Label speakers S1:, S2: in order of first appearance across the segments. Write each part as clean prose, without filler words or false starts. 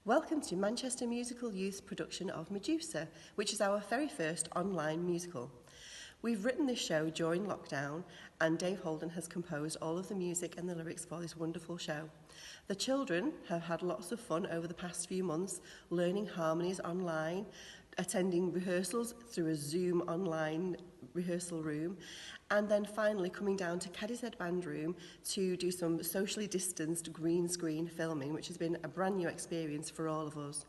S1: Welcome to Manchester Musical Youth's production of Medusa, which is our very first online musical. We've written this show during lockdown, and Dave Holden has composed all of the music and the lyrics for this wonderful show. The children have had lots of fun over the past few months, learning harmonies online, attending rehearsals through a Zoom online rehearsal room, and then finally coming down to Caddy's Head Band Room to do some socially distanced green screen filming, which has been a brand new experience for all of us.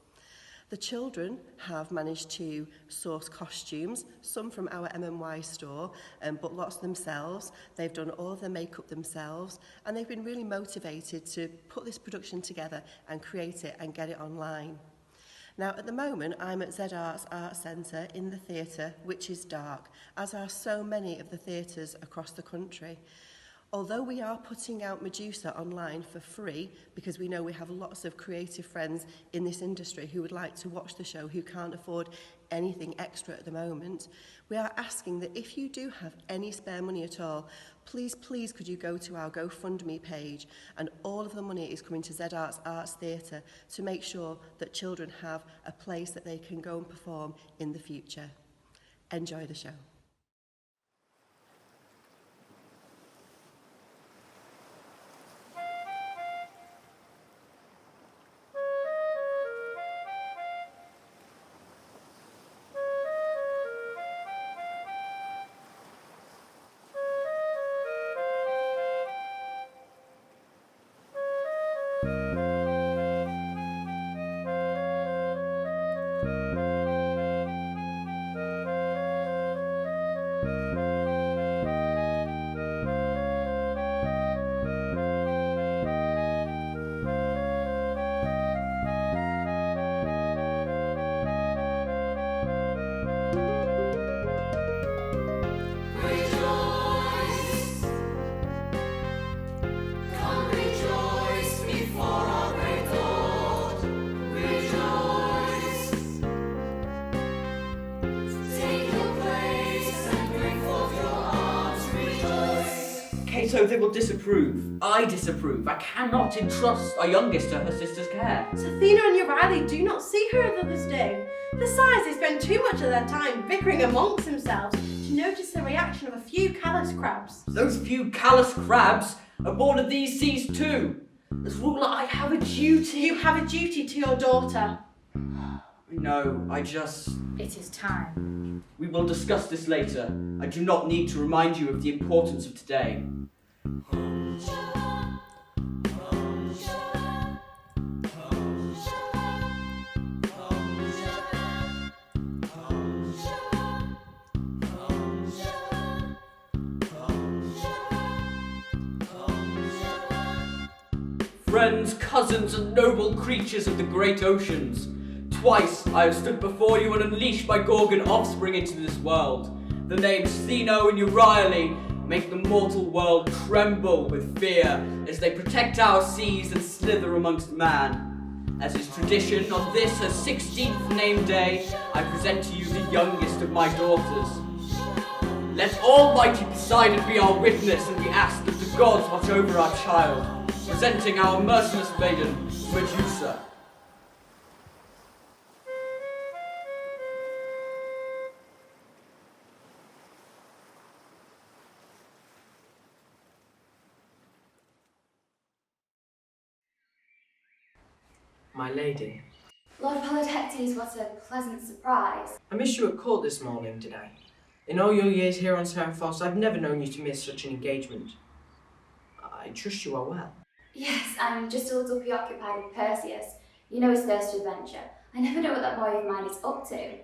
S1: The children have managed to source costumes, some from our MMY store, but lots themselves. They've done all of their makeup themselves, and they've been really motivated to put this production together and create it and get it online. Now, at the moment, I'm at Z Arts Art Centre in the theatre, which is dark, as are so many of the theatres across the country. Although we are putting out Medusa online for free, because we know we have lots of creative friends in this industry who would like to watch the show, who can't afford anything extra at the moment, we are asking that if you do have any spare money at all, please could you go to our GoFundMe page, and all of the money is coming to Z Arts Arts Theatre to make sure that children have a place that they can go and perform in the future. Enjoy the show.
S2: So they will disapprove. I disapprove. I cannot entrust our youngest to her sister's care.
S3: So Athena and Euryale do not see her as others do. Besides, they spend too much of their time bickering amongst themselves to notice the reaction of a few callous crabs.
S2: Those few callous crabs are born of these seas too. As ruler, I have a duty.
S3: You have a duty to your daughter.
S2: No,
S4: It is time.
S2: We will discuss this later. I do not need to remind you of the importance of today. Friends, cousins, and noble creatures of the great oceans, twice I have stood before you and unleashed my Gorgon offspring into this world. The names Theno and Euryale make the mortal world tremble with fear as they protect our seas and slither amongst man. As is tradition, on this her 16th name day, I present to you the youngest of my daughters. Let Almighty Poseidon be our witness, and we ask that the gods watch over our child, presenting our merciless maiden, Medusa.
S5: My lady.
S4: Lord Polydectes, what a pleasant surprise.
S5: I missed you at court this morning, did I? In all your years here on Seraphos, I've never known you to miss such an engagement. I trust you are well.
S4: Yes, I'm just a little preoccupied with Perseus. You know his thirst for adventure. I never know what that boy of mine is up to.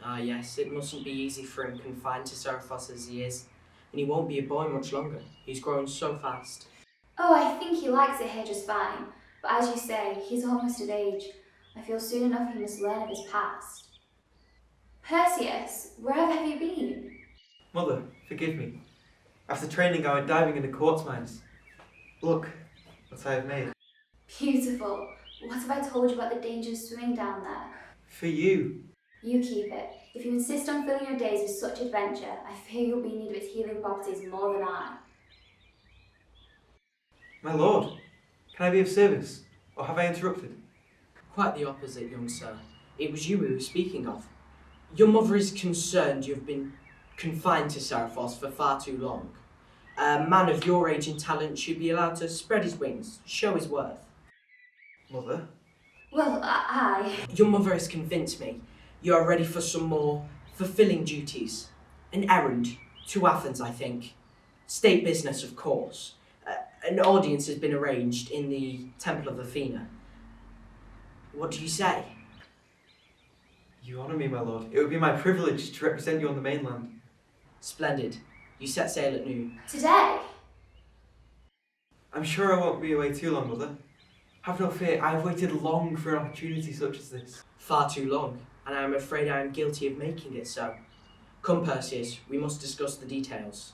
S5: Ah yes, it mustn't be easy for him confined to Seraphos as he is. And he won't be a boy much longer. He's grown so fast.
S4: Oh, I think he likes it here just fine. But as you say, he's almost of age. I feel soon enough he must learn of his past. Perseus, wherever have you been?
S6: Mother, forgive me. After training, I went diving in the quartz mines. Look what I have made.
S4: Beautiful. What have I told you about the dangers of swimming down there?
S6: For you.
S4: You keep it. If you insist on filling your days with such adventure, I fear you'll be in need of its healing properties more than I.
S6: My lord, can I be of service? Or have I interrupted?
S5: Quite the opposite, young sir. It was you we were speaking of. Your mother is concerned you've been confined to Seraphos for far too long. A man of your age and talent should be allowed to spread his wings, show his worth.
S6: Mother?
S4: Well,
S5: Your mother has convinced me you are ready for some more fulfilling duties. An errand to Athens, I think. State business, of course. An audience has been arranged in the Temple of Athena. What do you say?
S6: You honour me, my lord. It would be my privilege to represent you on the mainland.
S5: Splendid. You set sail at noon.
S4: today.
S6: I'm sure I won't be away too long, mother. Have no fear, I have waited long for an opportunity such as this.
S5: Far too long, and I am afraid I am guilty of making it so. Come, Perseus, we must discuss the details.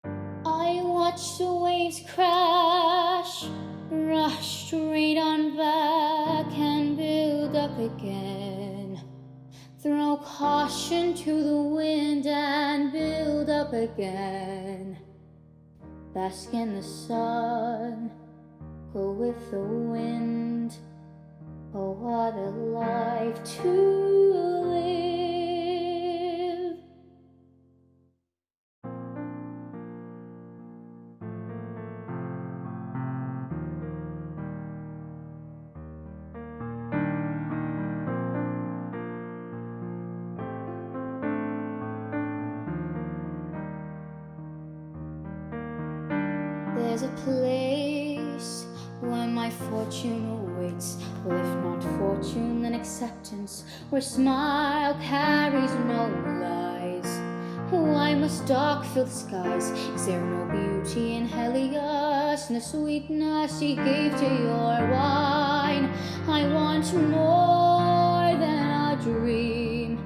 S7: I watch the waves crash, rush straight on back and build up again. Throw caution to the wind and build up again. Bask in the sun, go with the wind. Oh, what a life to live. There's a place where my fortune awaits. Well, if not fortune, then acceptance, where smile carries no lies. Why must dark fill the skies? Is there no beauty in Helios, and the sweetness he gave to your wine? I want more than a dream.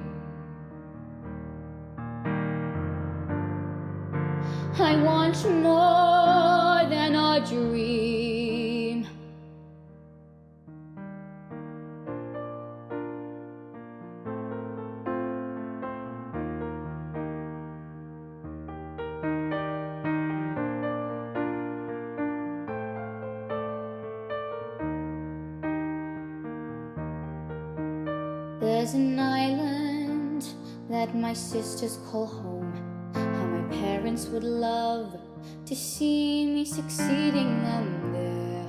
S7: I want more than a dream. There's an island that my sisters call home. How my parents would love to see me succeeding them there.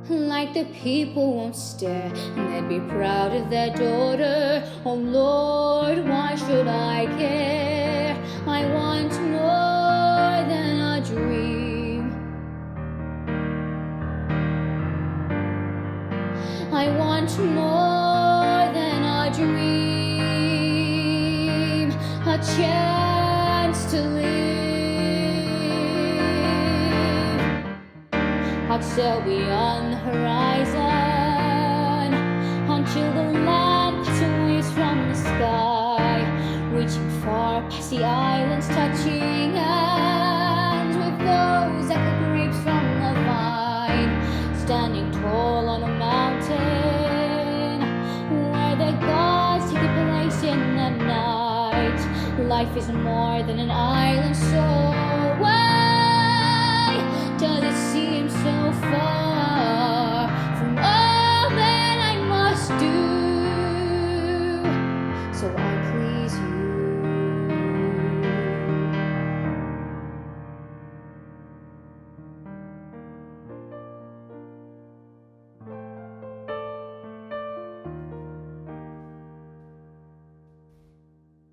S7: Like the people won't stare, and they'd be proud of their daughter. Oh Lord, why should I care? I want more than a dream. I want more than a dream. A chance to live. I'd sail beyond the horizon until the land cuts waves from the sky, reaching far past the islands, touching hands with those that were grapes from the vine, standing tall on a mountain where the gods take a place in the night. Life is more than an island, so why does it seem so far from all that I must do, so I please you?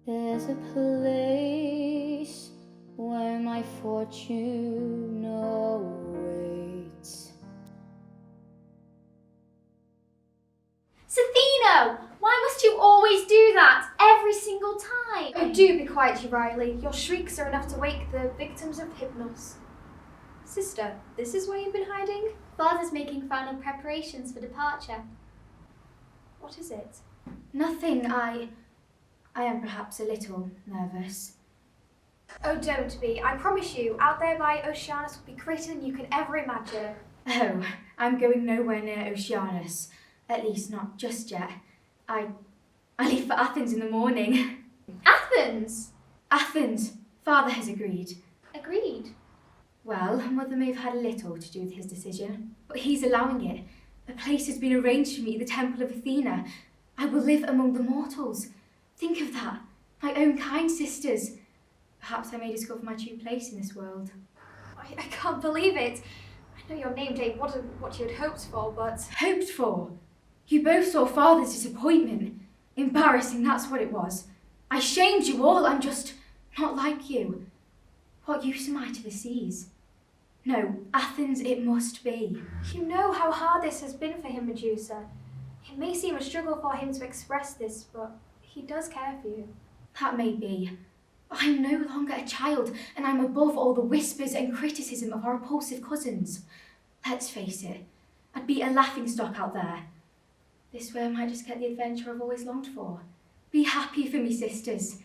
S7: There's a place where my fortune awaits.
S8: Athena! Why must you always do that? Every single time!
S9: Oh, do be quiet, you Riley. Your shrieks are enough to wake the victims of Hypnos. Sister, this is where you've been hiding?
S8: Father's making final preparations for departure.
S9: What is it?
S10: Nothing. I am perhaps a little nervous.
S9: Oh, don't be. I promise you, out there by Oceanus will be greater than you can ever imagine.
S10: Oh, I'm going nowhere near Oceanus. At least not just yet. I leave for Athens in the morning.
S8: Athens!
S10: Athens! Father has agreed.
S8: Agreed.
S10: Well, Mother may have had a little to do with his decision, but he's allowing it. A place has been arranged for me at the temple of Athena. I will live among the mortals. Think of that. My own kind sisters. Perhaps I may discover my true place in this world.
S9: I can't believe it. I know your name day wasn't what you had hoped for, but...
S10: Hoped for? You both saw father's disappointment. Embarrassing, that's what it was. I shamed you all. I'm just not like you. What use am I to the seas? No, Athens it must be.
S9: You know how hard this has been for him, Medusa. It may seem a struggle for him to express this, but he does care for you.
S10: That may be. But I'm no longer a child, and I'm above all the whispers and criticism of our repulsive cousins. Let's face it, I'd be a laughingstock out there. This way I might just get the adventure I've always longed for. Be happy for me, sisters.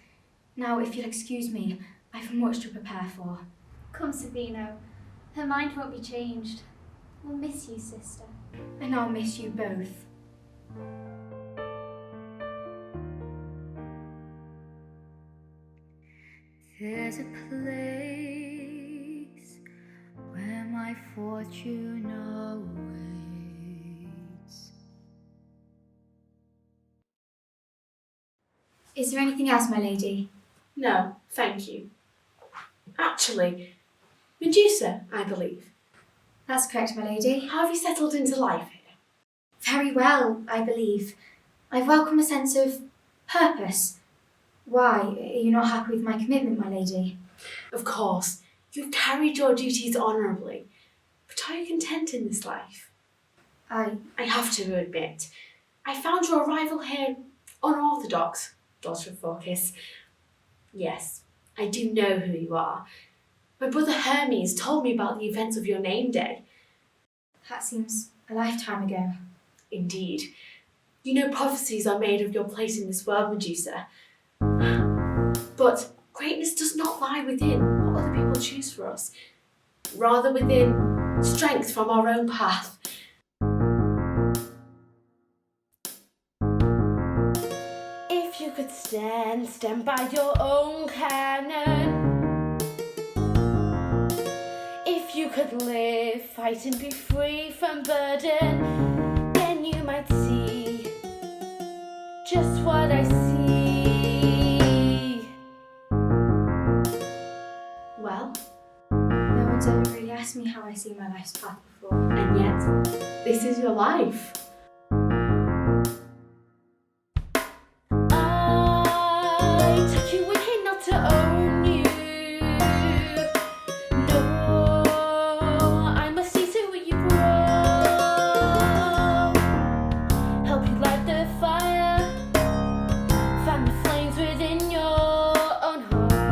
S10: Now, if you'll excuse me, I've much to prepare for.
S8: Come, Sabino. Her mind won't be changed. We'll miss you, sister.
S10: And I'll miss you both. There's a place where my fortune awaits. Is there anything else, my lady?
S3: No, thank you. Actually, Medusa, I believe.
S10: That's correct, my lady.
S3: How have you settled into life here?
S10: Very well, I believe. I welcome a sense of purpose. Why, are you not happy with my commitment, my lady?
S3: Of course, you've carried your duties honourably. But are you content in this life? I have to admit, I found your arrival here unorthodox, daughter of Phorcys. Yes, I do know who you are. My brother Hermes told me about the events of your name day.
S10: That seems a lifetime ago.
S3: Indeed. You know prophecies are made of your place in this world, Medusa. But greatness does not lie within what other people choose for us, rather within strength from our own path. If you could stand by your own cannon. If you could live, fight and be free from burden, then you might see just what I see. Well,
S10: no one's ever really asked me how I see my life's path before.
S3: And yet, this is your life. I took you in not to own you. No, I must see to where you grow. Help you light the fire. Fan the flames within your own heart.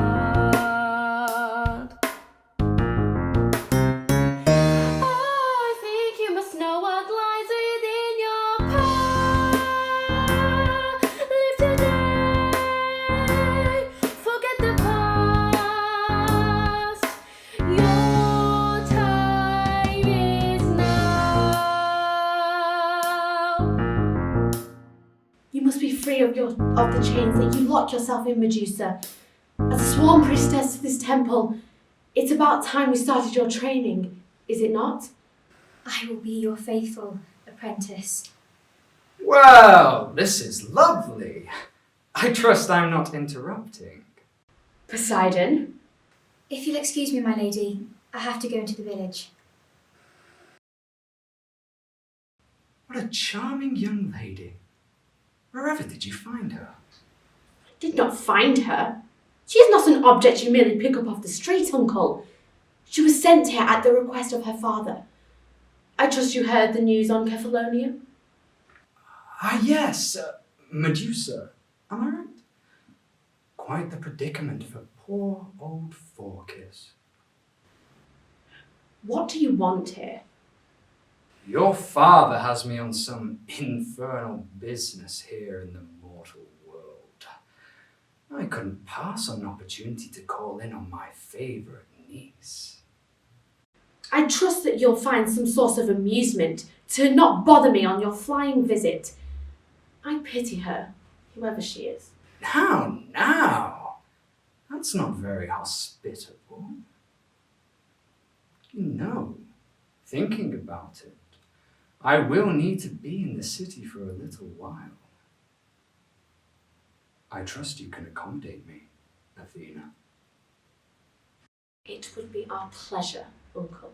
S3: Oh, I think you must know what lies within your power. Live today, forget the past. Your time is now. You must be free of the chains that you lock yourself in, Medusa. As a sworn priestess to this temple, it's about time we started your training, is it not?
S10: I will be your faithful apprentice.
S11: Well, this is lovely. I trust I'm not interrupting.
S3: Poseidon?
S10: If you'll excuse me, my lady, I have to go into the village.
S11: What a charming young lady. Wherever did you find her?
S3: I did not find her. She is not an object you merely pick up off the street, uncle. She was sent here at the request of her father. I trust you heard the news on Kephallonia?
S11: Ah, yes, Medusa. Am I right? Quite the predicament for poor old Phorcys.
S3: What do you want here?
S11: Your father has me on some infernal business here in the mortal world. I couldn't pass on an opportunity to call in on my favourite niece.
S3: I trust that you'll find some source of amusement to not bother me on your flying visit. I pity her, whoever she is.
S11: Now, that's not very hospitable. You know, thinking about it, I will need to be in the city for a little while. I trust you can accommodate me, Athena.
S3: It would be our pleasure, Uncle.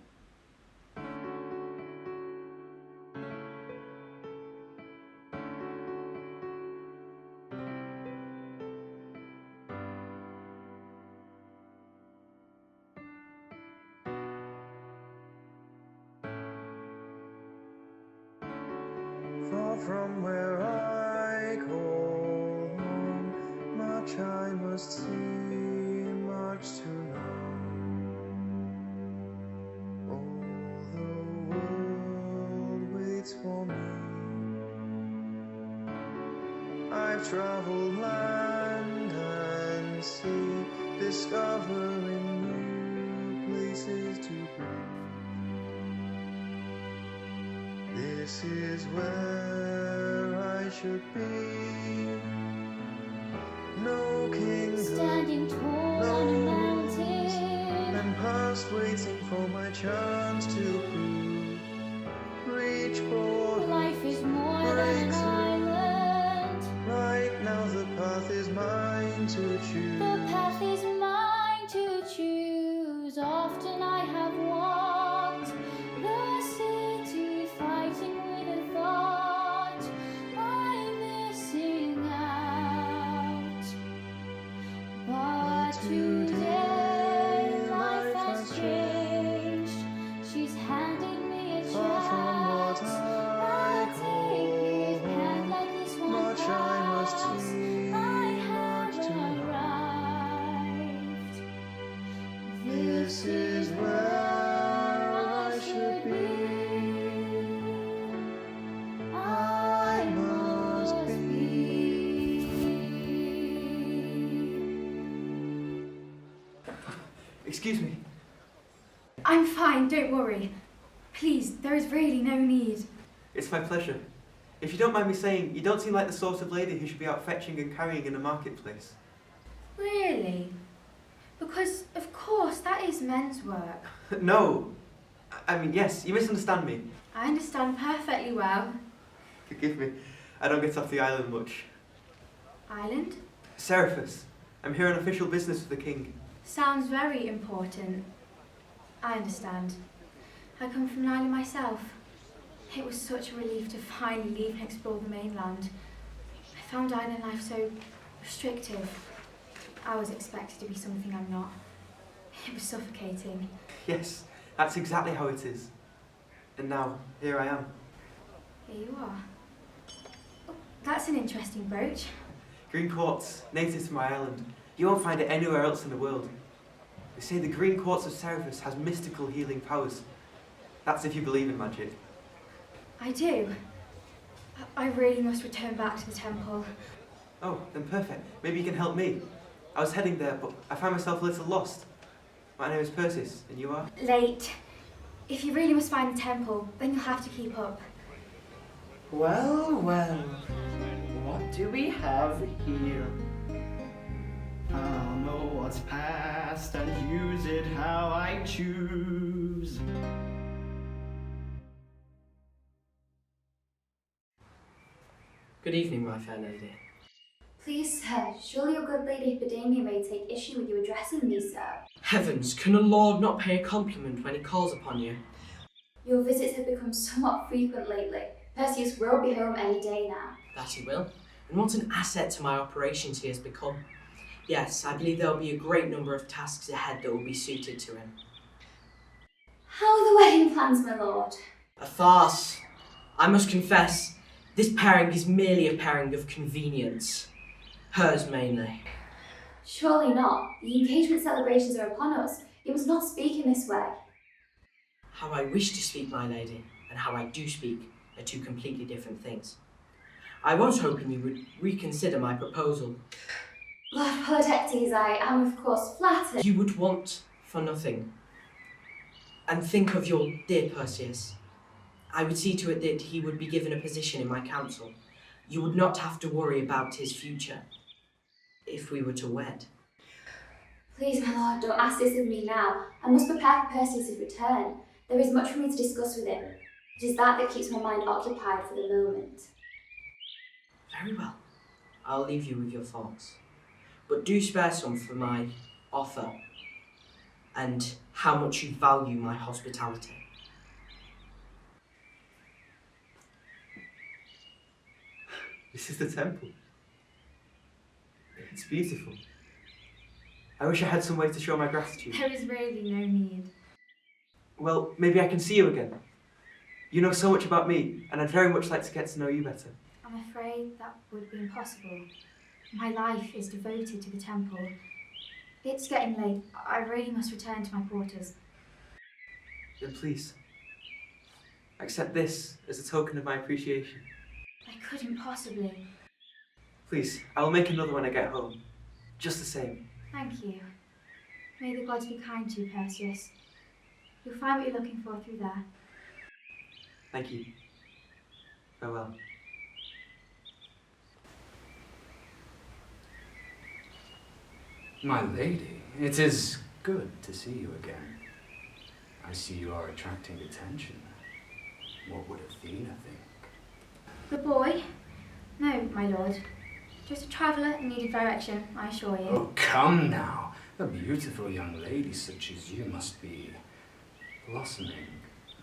S12: Far from where I call home, much I must see, much to know. All the world waits for me. I've traveled land and sea, discovering new places to be. This is where I should be. No kingdom,
S7: Standing tall
S12: no
S7: on a
S12: rules,
S7: mountain.
S12: and past waiting for my chance to prove. Reach border,
S7: Life is more than an island.
S12: right now the path is mine to choose.
S7: The path is mine to choose. Often I have walked the city, fighting with a thought I'm missing out. But today life has changed. She's handed me a
S12: Far from what
S7: chance.
S12: I
S7: I'll take it, can't let this one
S12: much I must
S7: pass.
S12: see,
S7: I have
S12: much to know.
S7: arrived.
S12: This is where I should be. I must be.
S6: Excuse me.
S10: I'm fine, don't worry. Please, there is really no need.
S6: It's my pleasure. If you don't mind me saying, you don't seem like the sort of lady who should be out fetching and carrying in a marketplace.
S10: Really? Because, of course, that is men's work.
S6: No. I mean, yes, you misunderstand me.
S10: I understand perfectly well.
S6: Forgive me. I don't get off the island much.
S10: Island?
S6: Seriphus. I'm here on official business with the king.
S10: Sounds very important. I understand. I come from an island myself. It was such a relief to finally leave and explore the mainland. I found island life so restrictive. I was expected to be something I'm not. It was suffocating.
S6: Yes, that's exactly how it is. And now, here I am.
S10: Here you are. Oh, that's an interesting brooch.
S6: Green quartz, native to my island. You won't find it anywhere else in the world. They say the green quartz of Seriphus has mystical healing powers. That's if you believe in magic.
S10: I do. I really must return back to the temple.
S6: Oh, then perfect. Maybe you can help me. I was heading there, but I found myself a little lost. My name is Perseus, and you are?
S10: Late. If you really must find the temple, then you'll have to keep up.
S13: Well, well, what do we have here? I'll know what's past and use it how I choose.
S5: Good evening, my fair lady.
S4: Please, sir, surely your good lady Hippodamia may take issue with you addressing me, sir.
S5: Heavens, can a lord not pay a compliment when he calls upon you?
S4: Your visits have become somewhat frequent lately. Perseus will be home any day now.
S5: That he will. And what an asset to my operations he has become. Yes, I believe there will be a great number of tasks ahead that will be suited to him.
S4: How are the wedding plans, my lord?
S5: A farce. I must confess, this pairing is merely a pairing of convenience. Hers mainly.
S4: Surely not. The engagement celebrations are upon us. You must not speak in this way.
S5: How I wish to speak, my lady, and how I do speak are two completely different things. I was hoping you would reconsider my proposal.
S4: Lord Polydectes, I am of course flattered.
S5: You would want for nothing. And think of your dear Perseus. I would see to it that he would be given a position in my council. You would not have to worry about his future if we were to wed.
S4: Please, my lord, don't ask this of me now. I must prepare for Perseus' return. There is much for me to discuss with him. It is that keeps my mind occupied for the moment.
S5: Very well. I'll leave you with your thoughts. But do spare some for my offer and how much you value my hospitality.
S6: This is the temple. It's beautiful. I wish I had some way to show my gratitude.
S10: There is really no need.
S6: Well, maybe I can see you again. You know so much about me, and I'd very much like to get to know you better.
S10: I'm afraid that would be impossible. My life is devoted to the temple. It's getting late. I really must return to my quarters.
S6: Then please, accept this as a token of my appreciation.
S10: I couldn't possibly.
S6: Please, I will make another when I get home. Just the same.
S10: Thank you. May the gods be kind to you, Perseus. You'll find what you're looking for through there.
S6: Thank you. Farewell.
S11: My lady, it is good to see you again. I see you are attracting attention. What would Athena think?
S10: The boy? No, my lord. Just a traveller in need of direction, I assure you.
S11: Oh, come now. A beautiful young lady such as you must be blossoming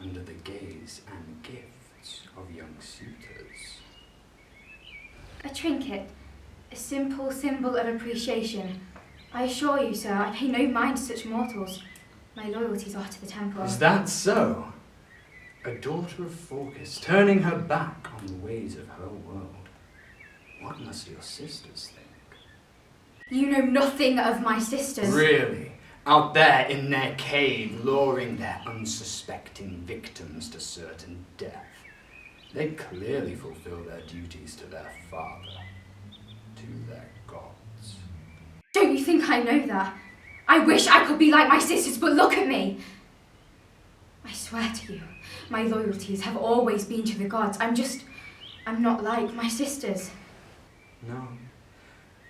S11: under the gaze and gifts of young suitors.
S10: A trinket. A simple symbol of appreciation. I assure you, sir, I pay no mind to such mortals. My loyalties are to the temple.
S11: Is that so? A daughter of Phorcys, turning her back on the ways of her world. What must your sisters think?
S10: You know nothing of my sisters.
S11: Really? Out there in their cave, luring their unsuspecting victims to certain death. They clearly fulfill their duties to their father, to their gods.
S10: Don't you think I know that? I wish I could be like my sisters, but look at me. I swear to you, my loyalties have always been to the gods. I'm not like my sisters.
S11: No,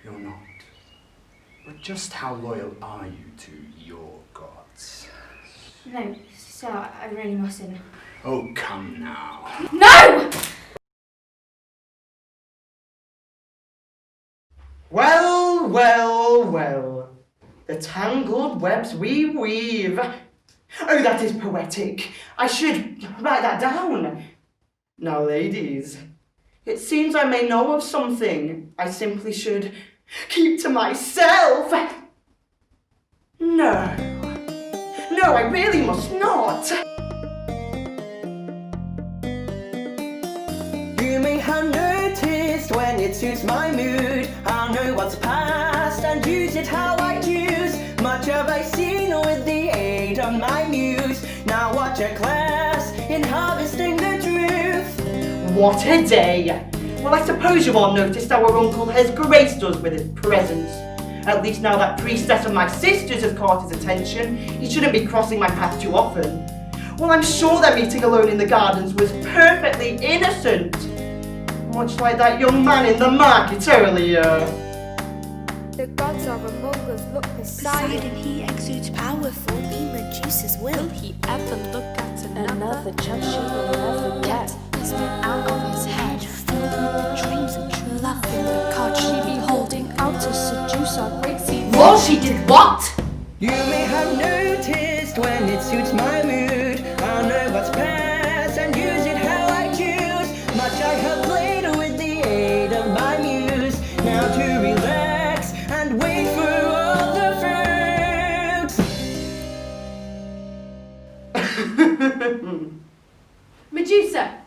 S11: you're not. But just how loyal are you to your gods?
S10: No, sir, I really mustn't.
S11: Oh, come now.
S10: No!
S13: Well, well, well. The tangled webs we weave. Oh, that is poetic. I should write that down. Now, ladies, it seems I may know of something I simply should keep to myself. No. No, I really must not. You may have noticed when it suits my mood, I'll know what's past and use it how I choose. Much have I seen with the aid of my muse. Now watch a class in harvesting the truth. What a day! Well, I suppose you've all noticed our uncle has graced us with his presence. At least now that priestess of my sisters has caught his attention, he shouldn't be crossing my path too often. Well, I'm sure their meeting alone in the gardens was perfectly innocent. Much like that young man in the market earlier.
S9: The gods are among us, look Poseidon,
S14: he exudes powerful, be Medusa's will.
S9: he ever look at
S14: Another chance she will never get. Has been out of his head, filled with dreams and true love. In the card she be holding out to seduce our great sea.
S3: Well, she did what?
S13: You may have noticed when it suits my mood, I'll know what's past and use it how I choose. Much I have played with the aid of my muse. Now to relax and wait for all the fruits.
S3: Medusa!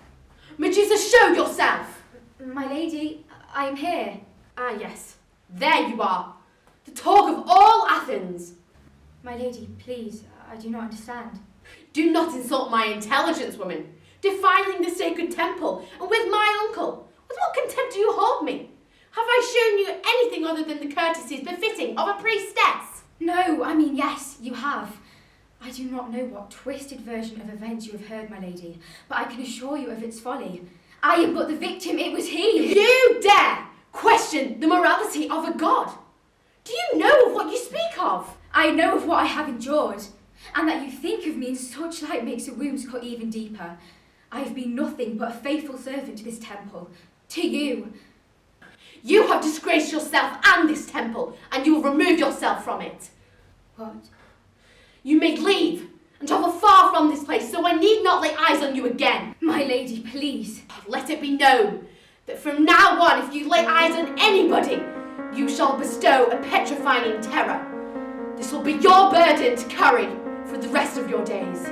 S3: Medusa, show yourself!
S10: My lady, I am here.
S3: Ah, yes. There you are. The talk of all Athens.
S10: My lady, please, I do not understand.
S3: Do not insult my intelligence, woman. Defiling the sacred temple, and with my uncle. With what contempt do you hold me? Have I shown you anything other than the courtesies befitting of a priestess?
S10: No, I mean, yes, you have. I do not know what twisted version of events you have heard, my lady, but I can assure you of its folly. I am but the victim, it was he.
S3: You dare question the morality of a god? Do you know of what you speak of?
S10: I know of what I have endured, and that you think of me in such light makes the wounds cut even deeper. I've been nothing but a faithful servant to this temple, to you.
S3: You have disgraced yourself and this temple, and you will remove yourself from it.
S10: What?
S3: You may leave and travel far from this place, so I need not lay eyes on you again.
S10: My lady, please.
S3: Let it be known that from now on, if you lay eyes on anybody, you shall bestow a petrifying terror. This will be your burden to carry for the rest of your days.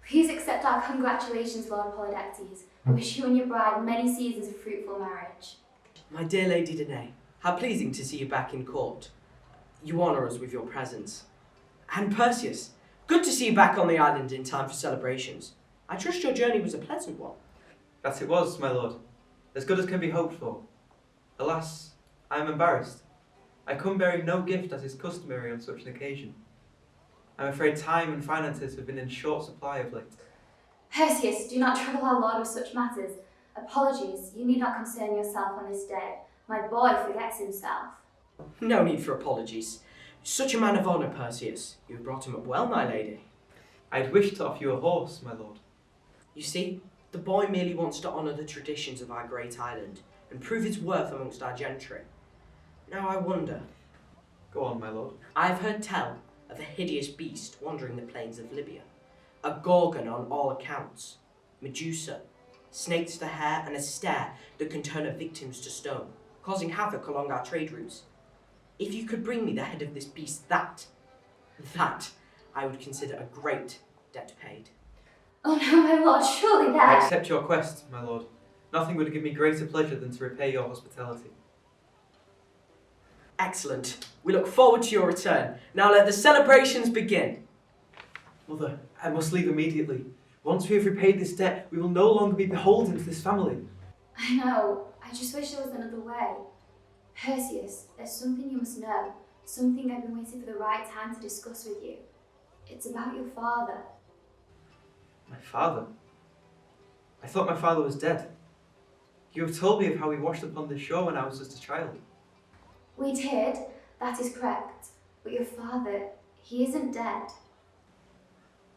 S4: Please accept our congratulations, Lord Polydectes. I wish you and your bride many seasons of fruitful marriage.
S5: My dear Lady Danae, how pleasing to see you back in court. You honour us with your presence. And Perseus, good to see you back on the island in time for celebrations. I trust your journey was a pleasant one.
S6: That it was, my lord. As good as can be hoped for. Alas, I am embarrassed. I come bearing no gift as is customary on such an occasion. I'm afraid time and finances have been in short supply of late.
S4: Perseus, do not trouble our Lord with such matters. Apologies, you need not concern yourself on this day. My boy forgets himself.
S5: No need for apologies. Such a man of honour, Perseus. You have brought him up well, my lady.
S6: I'd wish to offer you a horse, my lord.
S5: You see, the boy merely wants to honour the traditions of our great island and prove its worth amongst our gentry. Now I wonder.
S6: Go on, my lord.
S5: I've heard tell of a hideous beast wandering the plains of Libya. A Gorgon on all accounts. Medusa, snakes to the hair and a stare that can turn her victims to stone, causing havoc along our trade routes. If you could bring me the head of this beast, that I would consider a great debt paid.
S4: Oh no, my lord, surely
S6: I
S4: that...
S6: accept your quest, my lord. Nothing would give me greater pleasure than to repay your hospitality.
S5: Excellent. We look forward to your return. Now let the celebrations begin.
S6: Mother, I must leave immediately. Once we have repaid this debt, we will no longer be beholden to this family.
S4: I know, I just wish there was another way. Perseus, there's something you must know. Something I've been waiting for the right time to discuss with you. It's about your father.
S6: My father? I thought my father was dead. You have told me of how he washed upon this shore when I was just a child.
S4: We did, that is correct. But your father, he isn't dead.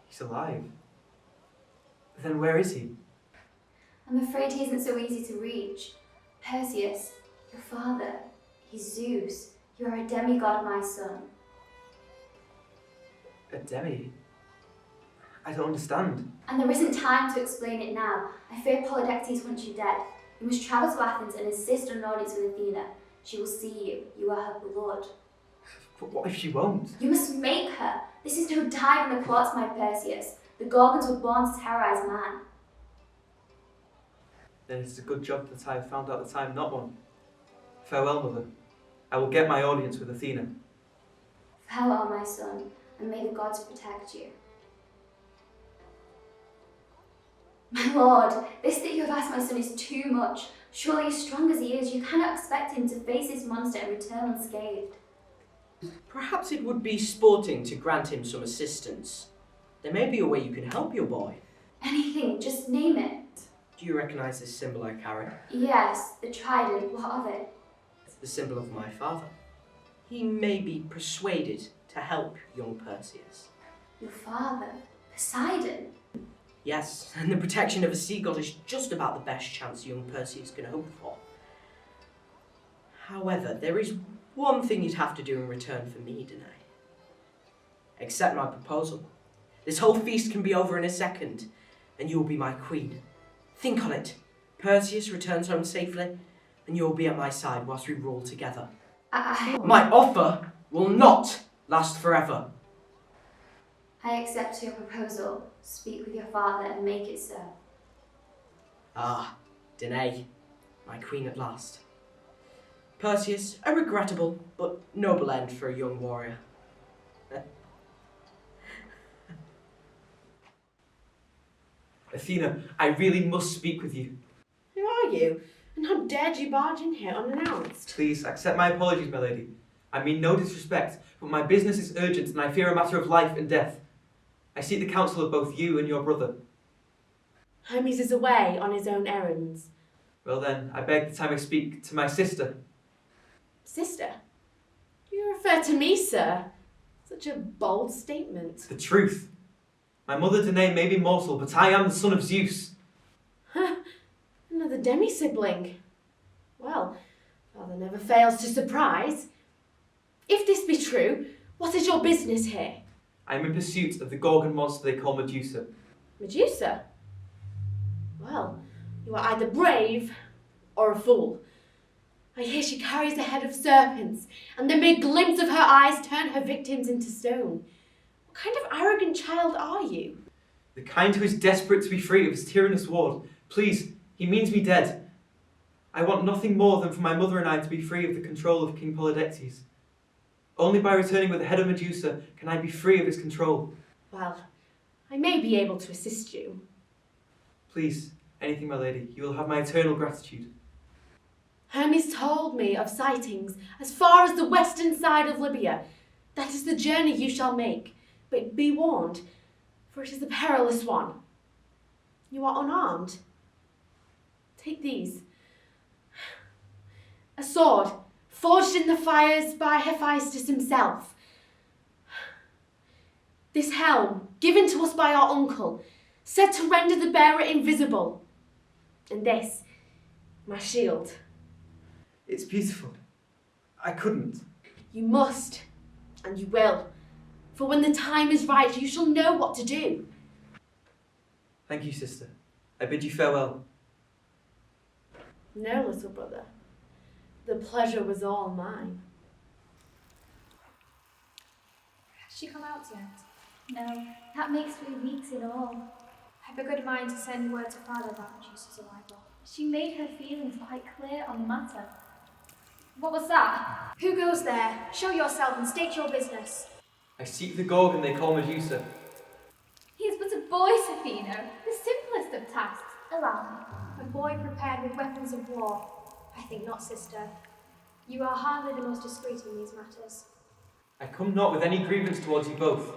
S6: He's alive. Then where is he?
S4: I'm afraid he isn't so easy to reach. Perseus, your father, he's Zeus. You are a demigod, my son.
S6: A demi? I don't understand.
S4: And there isn't time to explain it now. I fear Polydectes wants you dead. You must travel to Athens and insist on an audience with Athena. She will see you. You are her blood.
S6: But what if she won't?
S4: You must make her. This is no dive in the courts, my Perseus. The Gorgons were born to terrorize man.
S6: Then it is a good job that I have found out that I am not one. Farewell, mother. I will get my audience with Athena.
S4: Farewell, my son, and may the gods protect you. My lord, this that you have sacrifice my son is too much. Surely, as strong as he is, you cannot expect him to face this monster and return unscathed.
S5: Perhaps it would be sporting to grant him some assistance. There may be a way you can help your boy.
S4: Anything, just name it.
S5: Do you recognise this symbol I carry?
S4: Yes, the trident. What of it?
S5: It's the symbol of my father. He may be persuaded to help young Perseus.
S4: Your father? Poseidon?
S5: Yes, and the protection of a sea god is just about the best chance young Perseus can hope for. However, there is one thing you'd have to do in return for me, Danae. Accept my proposal. This whole feast can be over in a second, and you will be my queen. Think on it. Perseus returns home safely, and you will be at my side whilst we rule together. My offer will not last forever.
S4: I accept your proposal. Speak with your father and make it so.
S5: Ah, Danae, my queen at last. Perseus, a regrettable but noble end for a young warrior.
S6: Athena, I really must speak with you.
S3: Who are you? And how dared you barge in here unannounced?
S6: Please accept my apologies, my lady. I mean no disrespect, but my business is urgent and I fear a matter of life and death. I seek the counsel of both you and your brother.
S3: Hermes is away on his own errands.
S6: Well then, I beg that I may speak to my sister.
S3: Sister? You refer to me, sir? Such a bold statement.
S6: The truth. My mother Danae may be mortal, but I am the son of Zeus.
S3: Another demi-sibling. Well, father never fails to surprise. If this be true, what is your business here?
S6: I am in pursuit of the Gorgon monster they call Medusa.
S3: Medusa? Well, you are either brave or a fool. I hear she carries a head of serpents, and the mere glimpse of her eyes turn her victims into stone. What kind of arrogant child are you?
S6: The kind who is desperate to be free of his tyrannous ward. Please, he means me dead. I want nothing more than for my mother and I to be free of the control of King Polydectes. Only by returning with the head of Medusa can I be free of his control.
S3: Well, I may be able to assist you.
S6: Please, anything, my lady. You will have my eternal gratitude.
S3: Hermes told me of sightings as far as the western side of Libya. That is the journey you shall make. But be warned, for it is a perilous one. You are unarmed. Take these. A sword, forged in the fires by Hephaestus himself. This helm, given to us by our uncle, said to render the bearer invisible. And this, my shield.
S6: It's beautiful. I couldn't.
S3: You must, and you will. For when the time is right, you shall know what to do.
S6: Thank you, sister. I bid you farewell.
S3: No, little brother. The pleasure was all mine.
S9: Has she come out yet?
S8: No, that makes 3 weeks in all.
S9: I've a good mind to send word to father about Medusa's arrival.
S8: She made her feelings quite clear on the matter. What was that?
S9: Who goes there? Show yourself and state your business.
S6: I seek the Gorgon they call Medusa.
S8: He is but a boy, Safino, the simplest of tasks. Allow me.
S9: A boy prepared with weapons of war. I think not, sister. You are hardly the most discreet in these matters.
S6: I come not with any grievance towards you both.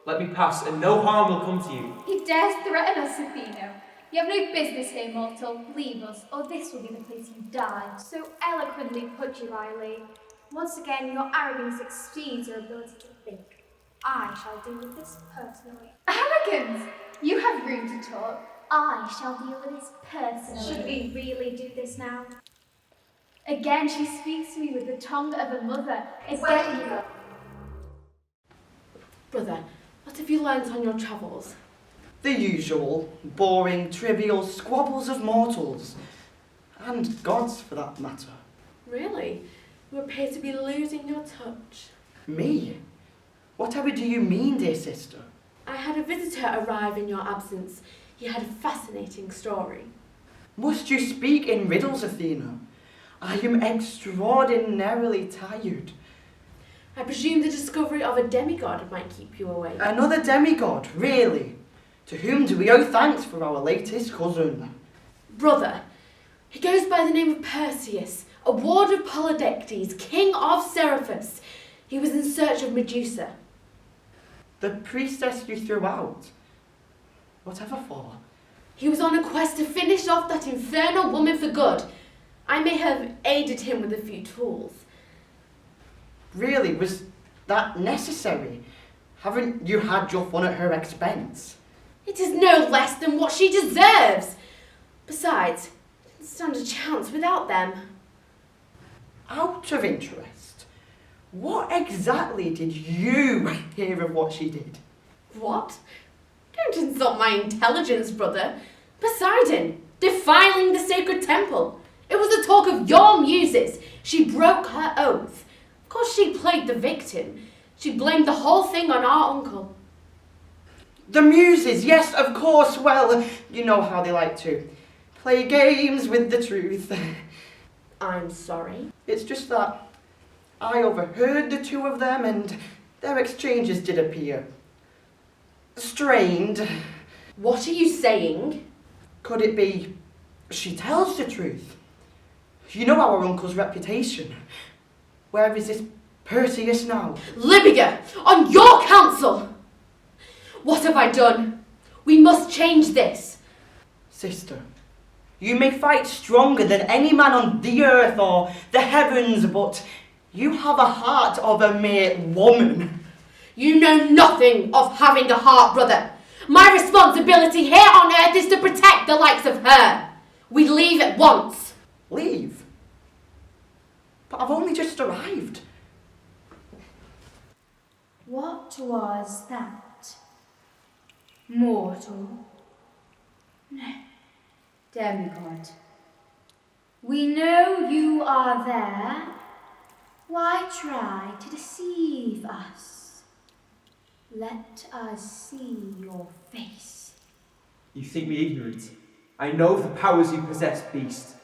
S6: Let me pass, and no harm will come to you.
S8: He dares threaten us, Safino. You have no business here, mortal. Leave us, or this will be the place you die.
S9: So eloquently put, you, Riley. Once again, your arrogance exceeds your ability to think. I shall deal with this personally.
S8: Arrogance? You have room to talk. I shall deal with this personally.
S9: Should we really do this now?
S8: Again, she speaks to me with the tongue of a mother.
S3: Brother, what have you learnt on your travels?
S13: The usual, boring, trivial squabbles of mortals. And gods, for that matter.
S3: Really? You appear to be losing your touch.
S13: Me? Whatever do you mean, dear sister?
S3: I had a visitor arrive in your absence. He had a fascinating story.
S13: Must you speak in riddles, Athena? I am extraordinarily tired.
S3: I presume the discovery of a demigod might keep you awake.
S13: Another demigod, really? To whom do we owe thanks for our latest cousin?
S3: Brother, he goes by the name of Perseus, a ward of Polydectes, king of Seriphus. He was in search of Medusa.
S13: The priestess you threw out? Whatever for?
S3: He was on a quest to finish off that infernal woman for good. I may have aided him with a few tools.
S13: Really, was that necessary? Haven't you had your fun at her expense?
S3: It is no less than what she deserves. Besides, I didn't stand a chance without them.
S13: Out of interest, what exactly did you hear of what she did?
S3: What? Don't insult my intelligence, brother. Poseidon, defiling the sacred temple. It was the talk of your muses. She broke her oath. Of course she played the victim. She blamed the whole thing on our uncle.
S13: The muses, yes, of course. Well, you know how they like to play games with the truth.
S3: I'm sorry.
S13: It's just that I overheard the two of them and their exchanges did appear strained.
S3: What are you saying?
S13: Could it be she tells the truth? You know our uncle's reputation. Where is this Perseus now?
S3: Libya, on your counsel! What have I done? We must change this.
S13: Sister, you may fight stronger than any man on the earth or the heavens, but you have a heart of a mere woman.
S3: You know nothing of having a heart, brother. My responsibility here on earth is to protect the likes of her. We leave at once.
S13: Leave? But I've only just arrived.
S7: What was that? Mortal? No, demigod. We know you are there. Why try to deceive us? Let us see your face.
S6: You think me ignorant? I know of the powers you possess, beast.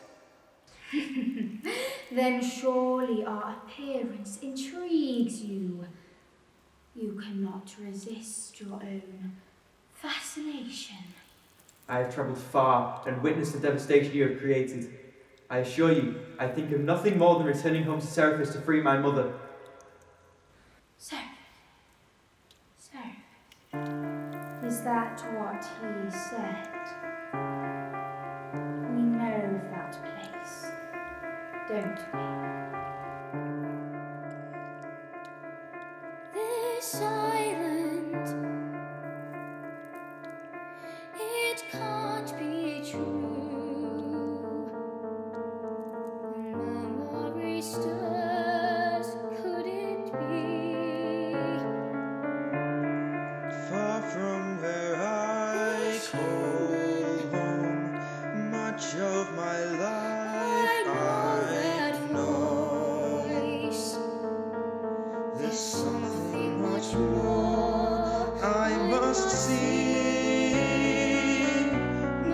S7: Then surely our appearance intrigues you. You cannot resist your own fascination.
S6: I have travelled far and witnessed the devastation you have created. I assure you, I think of nothing more than returning home to Seriphus to free my mother.
S7: Seriphus. Is that what he said? We know that place, don't we? This island, it can't be true. Memory stirs, could it be?
S12: Far from where I call home, much of my life I know. There's something much more I must see.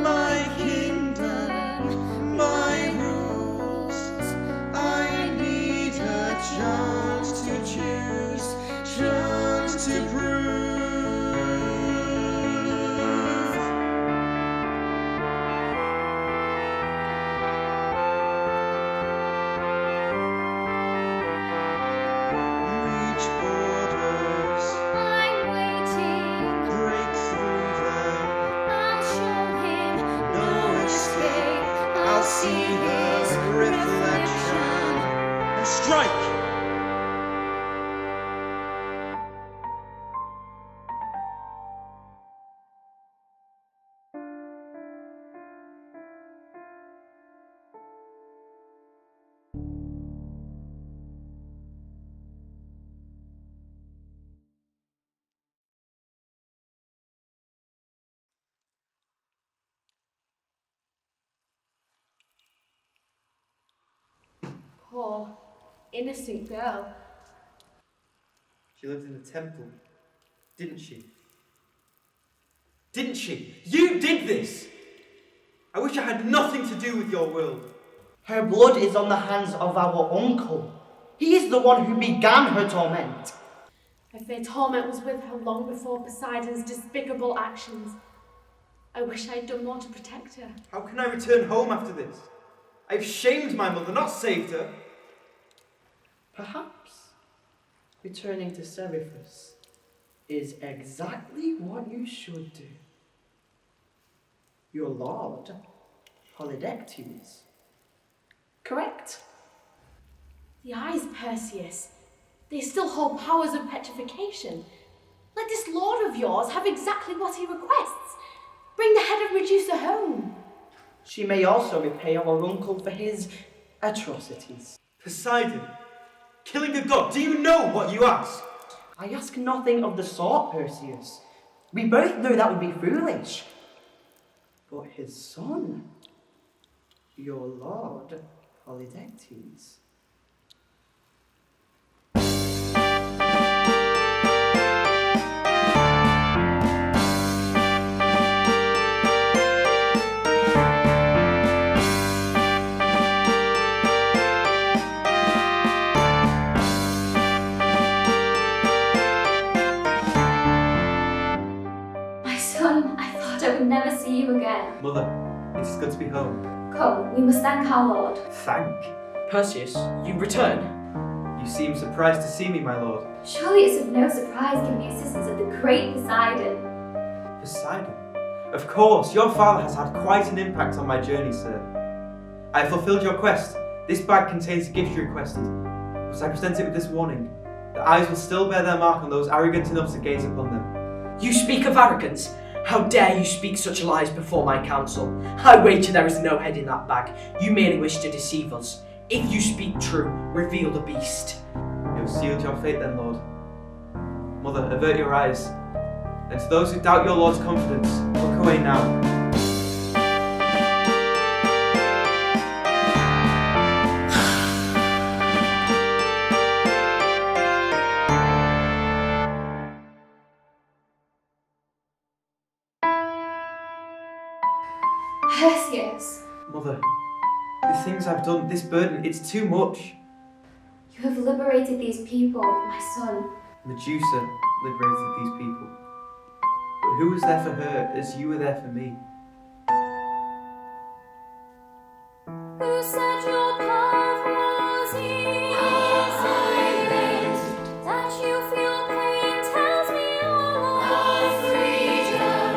S12: My kingdom, my rules. I need a chance to choose, chance to prove. See the reflection and strike.
S3: Poor, innocent girl.
S6: She lived in the temple, didn't she? Didn't she? You did this! I wish I had nothing to do with your world.
S13: Her blood is on the hands of our uncle. He is the one who began her torment.
S3: I fear torment was with her long before Poseidon's despicable actions. I wish I'd done more to protect her.
S6: How can I return home after this? I've shamed my mother, not saved her.
S5: Perhaps returning to Seriphus is exactly what you should do. Your lord, Polydectes, correct?
S3: The eyes, Perseus, they still hold powers of petrification. Let this lord of yours have exactly what he requests. Bring the head of Medusa home.
S5: She may also repay our uncle for his atrocities.
S6: Poseidon, killing a god, do you know what you ask?
S5: I ask nothing of the sort, Perseus. We both know that would be foolish. But his son, your lord, Polydectes.
S4: I would never see you again.
S6: Mother, it is good to be home.
S4: Come, we must thank our Lord.
S6: Thank?
S5: Perseus, you return.
S6: You seem surprised to see me, my lord.
S4: Surely it's of no surprise given the assistance of the great Poseidon.
S6: Poseidon? Of course, your father has had quite an impact on my journey, sir. I have fulfilled your quest. This bag contains the gifts you requested. But I present it with this warning. The eyes will still bear their mark on those arrogant enough to gaze upon them.
S5: You speak of arrogance? How dare you speak such lies before my council? I wager there is no head in that bag. You merely wish to deceive us. If you speak true, reveal the beast.
S6: You have sealed your fate then, Lord. Mother, avert your eyes. And to those who doubt your Lord's confidence, look away now.
S4: Perseus,
S6: Mother, the things I've done, this burden, it's too much.
S4: you have liberated these people, my son.
S6: Medusa liberated these people. But who was there for her as you were there for me?
S7: Who said your path was easy? That you feel pain tells me all of freedom.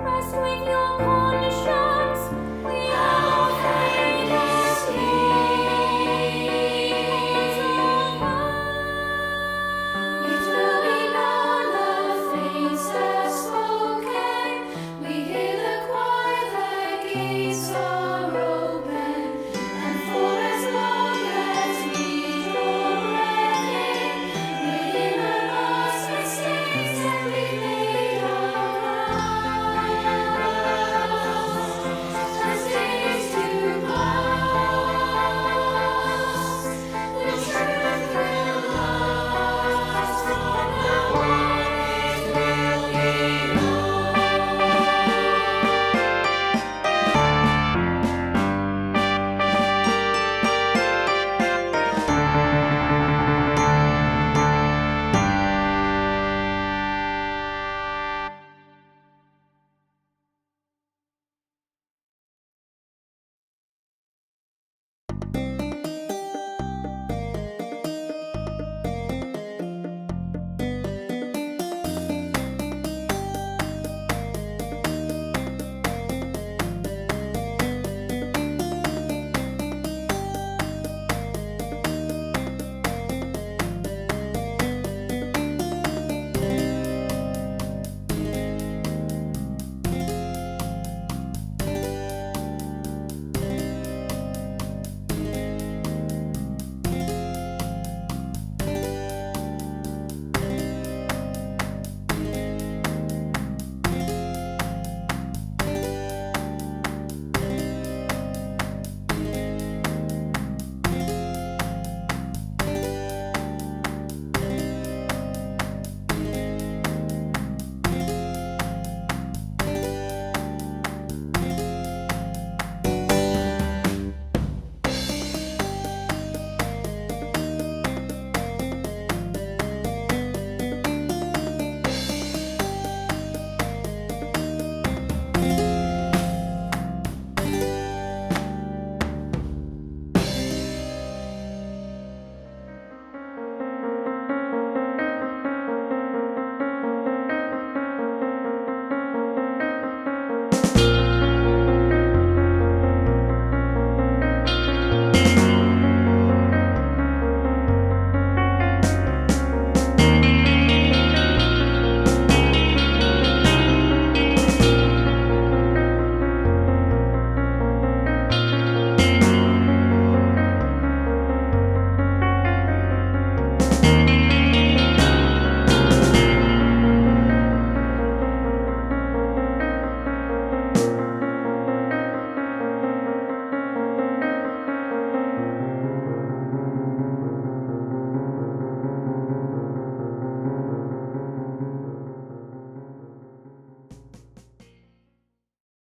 S7: Rest with your conscience. We are afraid of it will be known the things have spoken. We hear the choir, the gates are open, and for as long as we draw breath in, we remember mistakes and we made our vows. As days do pass, the truth will last, from now on it will be known.